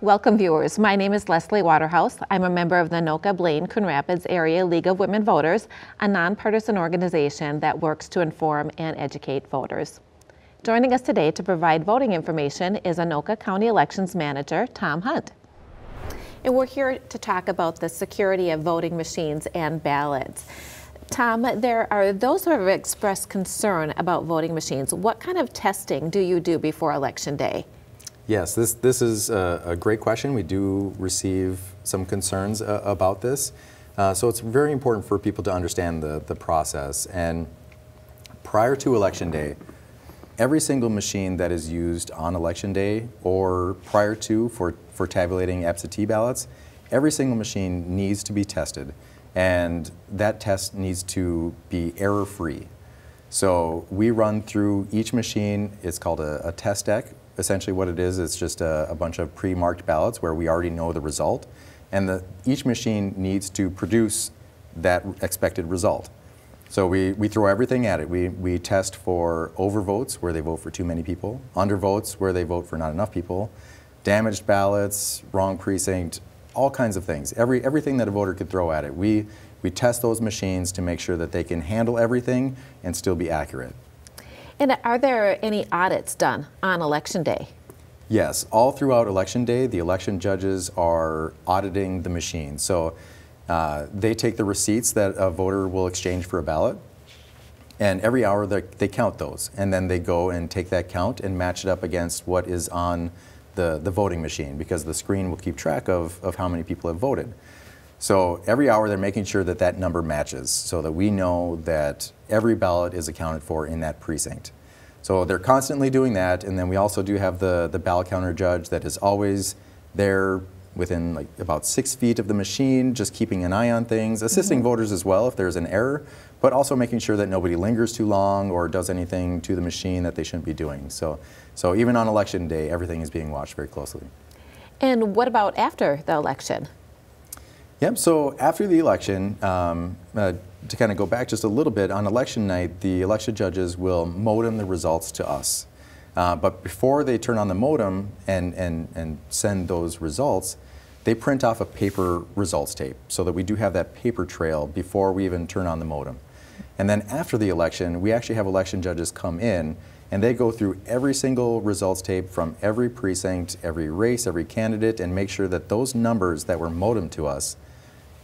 Welcome viewers, my name is Leslie Waterhouse. I'm a member of the Anoka, Blaine, Coon Rapids Area League of Women Voters, a nonpartisan organization that works to inform and educate voters. Joining us today to provide voting information is Anoka County Elections Manager, Tom Hunt. And we're here to talk about the security of voting machines and ballots. Tom, there are those who have expressed concern about voting machines. What kind of testing do you do before Election Day? Yes, this is a great question. We do receive some concerns about this. So it's very important for people to understand the process. And prior to Election Day, every single machine that is used on Election Day or prior to for tabulating absentee ballots, every single machine needs to be tested. And that test needs to be error-free. So we run through each machine. It's called a test deck. Essentially what it is, it's just a bunch of pre-marked ballots where we already know the result. And each machine needs to produce that expected result. So we throw everything at it. We test for overvotes, where they vote for too many people, undervotes, where they vote for not enough people, damaged ballots, wrong precinct, all kinds of things. Everything that a voter could throw at it. We test those machines to make sure that they can handle everything and still be accurate. And are there any audits done on Election Day? Yes, all throughout Election Day, the election judges are auditing the machine. So they take the receipts that a voter will exchange for a ballot, and every hour they count those. And then they go and take that count and match it up against what is on the voting machine, because the screen will keep track of how many people have voted. So every hour they're making sure that that number matches so that we know that every ballot is accounted for in that precinct. So they're constantly doing that, and then we also do have the ballot counter judge that is always there within like about 6 feet of the machine, just keeping an eye on things, assisting voters as well if there's an error, but also making sure that nobody lingers too long or does anything to the machine that they shouldn't be doing. So even on Election Day, everything is being watched very closely. And what about after the election? Yep, so after the election, to kind of go back just a little bit, on election night, the election judges will modem the results to us. But before they turn on the modem and send those results, they print off a paper results tape so that we do have that paper trail before we even turn on the modem. And then after the election, we actually have election judges come in and they go through every single results tape from every precinct, every race, every candidate, and make sure that those numbers that were modemed to us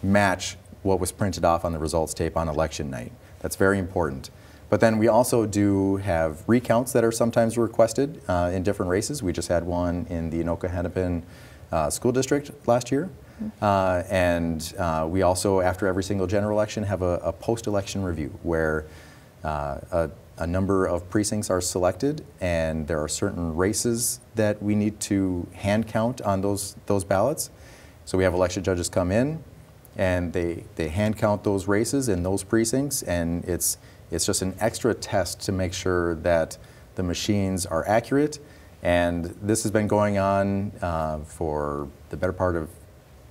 match what was printed off on the results tape on election night. That's very important. But then we also do have recounts that are sometimes requested in different races. We just had one in the Anoka-Hennepin School District last year. And we also, after every single general election, have a post-election review where a number of precincts are selected, and there are certain races that we need to hand count on those ballots. So we have election judges come in, and they hand count those races in those precincts, and it's just an extra test to make sure that the machines are accurate. And this has been going on for the better part of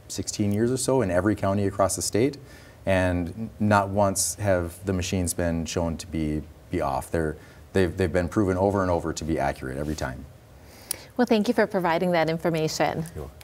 16 years or so in every county across the state, and not once have the machines been shown to be off. They've been proven over and over to be accurate every time. Well, thank you for providing that information. You're welcome.